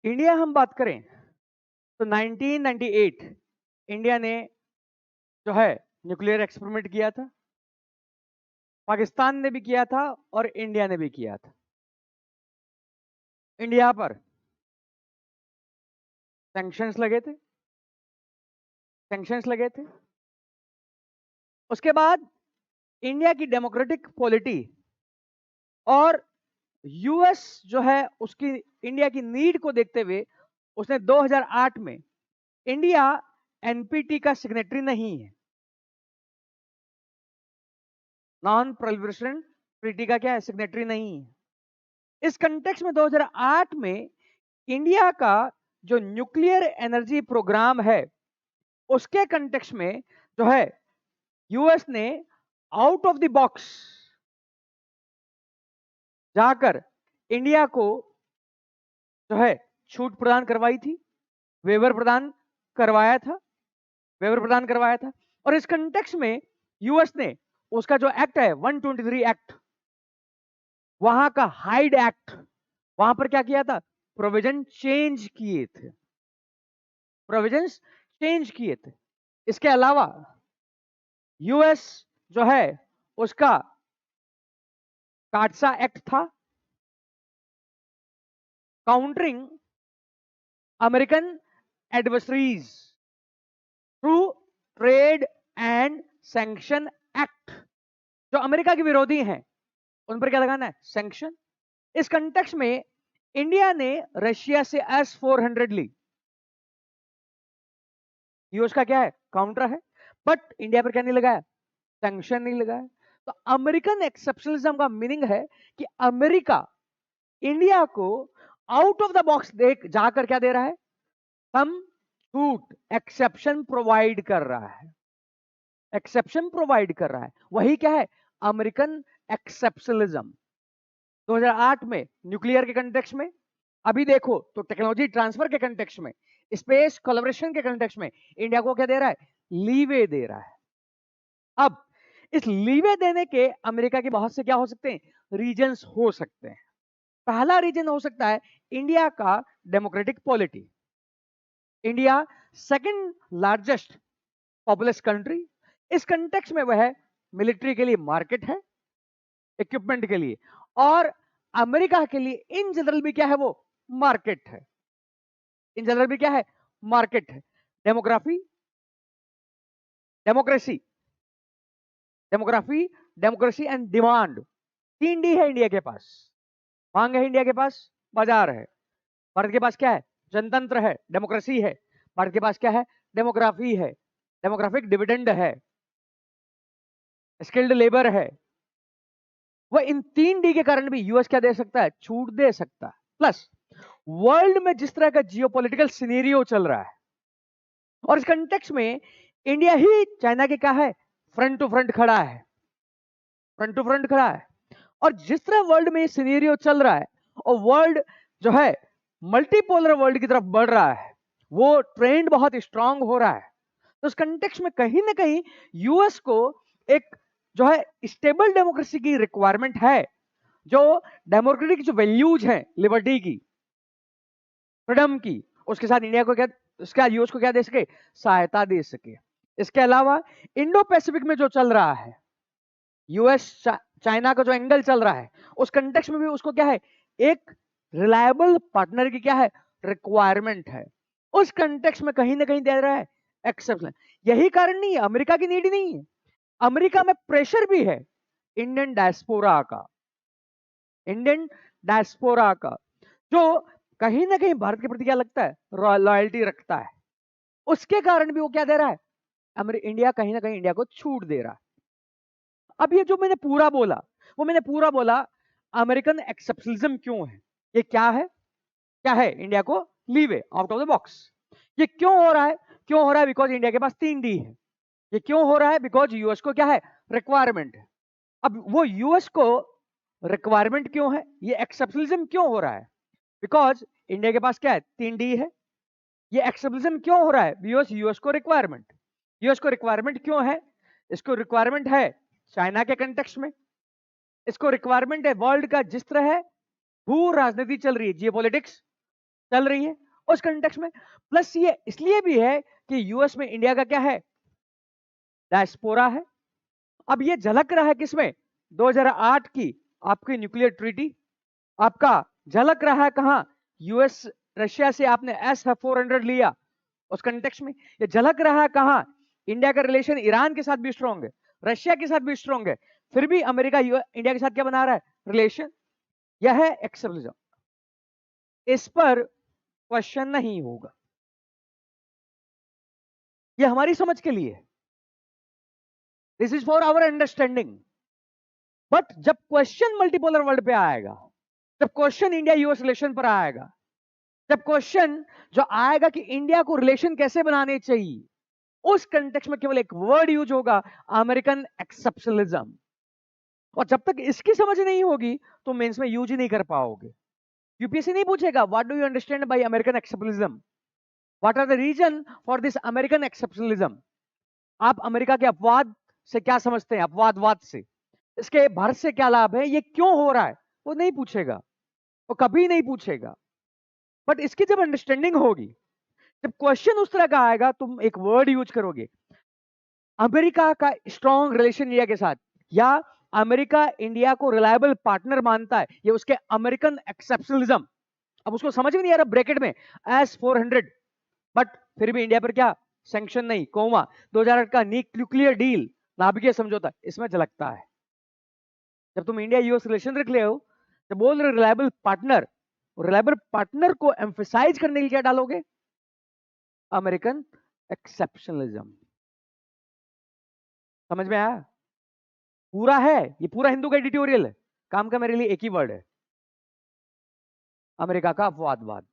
India हम बात करें तो 1998 इंडिया ने जो है न्यूक्लियर एक्सपेरिमेंट किया था। पाकिस्तान ने भी किया था और इंडिया ने भी किया था। इंडिया पर सैंक्शंस लगे थे। सैंक्शंस लगे थे। उसके बाद इंडिया की डेमोक्रेटिक पॉलिटी और यूएस जो है उसकी इंडिया की नीड को देखते हुए उसने 2008 में इंडिया एनपीटी का सिग्नेटरी नहीं है। नॉन प्रोलिफरेशन ट्रीटी का क्या है, सिग्नेटरी नहीं है। इस कंटेक्स्ट में 2008 में इंडिया का जो न्यूक्लियर एनर्जी प्रोग्राम है उसके कंटेक्स्ट में जो है यूएस ने आउट ऑफ द बॉक्स जाकर इंडिया को जो है छूट प्रदान करवाई थी, वेवर प्रदान करवाया था, वेवर प्रदान करवाया था। और इस कंटेक्स्ट में यूएस ने उसका जो एक्ट है 123 एक्ट, वहां का हाइड एक्ट, वहां पर क्या किया था, प्रोविजन चेंज किए थे, प्रोविजंस चेंज किए थे। इसके अलावा यूएस जो है उसका काटसा एक्ट था, countering American adversaries through trade and sanction act. जो अमेरिका के विरोधी हैं उन पर क्या लगाना है, सैंक्शन। इस कंटेक्स्ट में इंडिया ने रशिया से S-400 ली, यूएस का क्या है, काउंटर है, बट इंडिया पर क्या नहीं लगाया, सैंक्शन नहीं लगाया। तो अमेरिकन एक्सेप्शनलिज्म का मीनिंग है कि अमेरिका इंडिया को आउट ऑफ द बॉक्स देख जाकर क्या दे रहा है, हम छूट एक्सेप्शन प्रोवाइड कर रहा है, एक्सेप्शन प्रोवाइड कर रहा है। वही क्या है, अमेरिकन एक्सेप्शनलिज्म। 2008 में न्यूक्लियर के कंटेक्स्ट में, अभी देखो तो टेक्नोलॉजी ट्रांसफर के कंटेक्स्ट में, स्पेस कोलैबोरेशन के कंटेक्स्ट में इंडिया को क्या दे रहा है, लीवे दे रहा है। अब इस लीवे देने के अमेरिका के बहुत से क्या हो सकते हैं, रीजंस हो सकते हैं। पहला रीजन हो सकता है इंडिया का democratic polity. India second largest populace country, इस कंटेक्स्ट में वह मिलिट्री के लिए मार्केट है, इक्विपमेंट के लिए, और अमेरिका के लिए इन जनरल भी क्या है, वो मार्केट है। इन जनरल भी क्या है, मार्केट है। Demography, democracy, demography, democracy and demand, 3D है इंडिया के पास। मांग है इंडिया के पास, बाजार है। भारत के पास क्या है, जनतंत्र है, डेमोक्रेसी है। भारत के पास क्या है, डेमोग्राफी है, डेमोग्राफिक डिविडेंड है, स्किल्ड लेबर है। वह इन 3D के कारण भी यूएस क्या दे सकता है, छूट दे सकता है। प्लस वर्ल्ड में जिस तरह का जियोपॉलिटिकल सिनेरियो चल रहा है और इस कंटेक्स्ट में इंडिया ही चाइना के क्या है, फ्रंट टू फ्रंट खड़ा है, फ्रंट टू फ्रंट खड़ा है। और जिस तरह वर्ल्ड में ये सिनेरियो चल रहा है और वर्ल्ड जो है मल्टीपोलर वर्ल्ड की तरफ बढ़ रहा है, वो ट्रेंड बहुत स्ट्रांग हो रहा है। तो उस कंटेक्स्ट में कहीं ना कहीं यूएस को एक जो है स्टेबल डेमोक्रेसी की रिक्वायरमेंट है, जो डेमोक्रेटिक जो वैल्यूज हैं, लिबर्टी की, फ्रीडम की, उसके साथ इंडिया को क्या, उसका यूएस को क्या दे सके, सहायता दे सके। इसके अलावा इंडो पैसिफिक में जो चल रहा है, यूएस चाइना का जो एंगल चल रहा है, उस कंटेक्स्ट में भी उसको क्या है, एक रिलायबल पार्टनर की क्या है, रिक्वायरमेंट है। उस कंटेक्स्ट में कहीं ना कहीं दे रहा है एक्सेप्शन। यही कारण नहीं है, अमेरिका की नीड नहीं है, अमेरिका में प्रेशर भी है इंडियन डायस्पोरा का, इंडियन डायस्पोरा का, जो कहीं ना कहीं भारत के प्रति क्या लगता है, लॉयल्टी रखता है। उसके कारण भी वो क्या दे रहा है, इंडिया कहीं ना कहीं इंडिया को छूट दे रहा है। अब ये जो मैंने पूरा बोला, वो मैंने पूरा बोला अमेरिकन एक्सेप्शनलिज्म क्यों है, ये क्या है, क्या है, इंडिया को leeway out of the box. ये क्यों हो रहा है, क्यों हो रहा है, बिकॉज इंडिया के पास 3D है। ये क्यों हो रहा है, बिकॉज यूएस को क्या है, रिक्वायरमेंट है। अब वो यूएस को रिक्वायरमेंट क्यों है, ये एक्सेप्शनलिज्म क्यों हो रहा है, बिकॉज इंडिया के पास क्या है, 3D है। ये एक्सेप्शनलिज्म क्यों हो रहा है, यूएस यूएस को रिक्वायरमेंट, यूएस को रिक्वायरमेंट क्यों है, इसको रिक्वायरमेंट है चाइना के कंटेक्स्ट में, इसको रिक्वायरमेंट है वर्ल्ड का जिस तरह है भू राजनीति चल रही है, जियोपॉलिटिक्स, चल रही है उस कंटेक्स्ट में। प्लस ये इसलिए भी है कि यूएस में इंडिया का क्या है, डायस्पोरा है। अब ये झलक रहा है किसमें, 2008 की आपकी न्यूक्लियर ट्रीटी, आपका झलक रहा है कहां, यूएस रशिया से आपने S-400 लिया उस कंटेक्स्ट में। ये झलक रहा है कहां, इंडिया का रिलेशन ईरान के साथ भी स्ट्रांग है, रशिया के साथ भी स्ट्रांग है, फिर भी अमेरिका इंडिया के साथ क्या बना रहा है, रिलेशन। यह है एक्सेप्शनिज्म, इस पर क्वेश्चन नहीं होगा, ये हमारी समझ के लिए, this is for our understanding. But जब क्वेश्चन मल्टीपोलर वर्ल्ड पे आएगा, जब क्वेश्चन इंडिया यूएस रिलेशन पर आएगा, जब क्वेश्चन जो आएगा कि इंडिया को रिलेशन कैसे बनाने चाहिए, उस कंटेक्स्ट में केवल एक वर्ड यूज होगा, अमेरिकन एक्सेप्शनलिज्म। और जब तक इसकी समझ नहीं होगी तो मेंस में यूज ही नहीं कर पाओगे। यूपीएससी नहीं पूछेगा what do you understand by American exceptionalism, what are the reason for this American exceptionalism. आप अमेरिका के अपवाद से क्या समझते हैं, अपवादवाद से, इसके भारत से क्या लाभ है, ये क्यों हो रहा है, वो नहीं पूछेगा, वो कभी नहीं पूछेगा। बट इसकी जब अंडरस्टैंडिंग होगी, जब क्वेश्चन उस तरह का आएगा, तुम एक वर्ड यूज करोगे, अमेरिका का स्ट्रॉन्ग रिलेशन इंडिया के साथ, या अमेरिका इंडिया को रिलायबल पार्टनर मानता है, ये उसके अमेरिकन एक्सेप्शनलिज्म। अब उसको समझ में नहीं आ रहा ब्रैकेट में S-400, बट फिर भी इंडिया पर क्या सैंक्शन नहीं, कोमा 2008 का न्यूक्लियर डील, नाभिकीय समझौता, इसमें झलकता है। जब तुम इंडिया यूएस रिलेशन रख ले हो, जब बोल रहे रिलायबल पार्टनर, रिलायबल पार्टनर को एम्फसाइज करने के लिए क्या डालोगे, अमेरिकन एक्सेप्शनलिज्म। समझ में आया, पूरा है, ये पूरा हिंदू का एडिटोरियल है, काम का मेरे लिए एक ही वर्ड है, अमेरिका का अपवादवाद।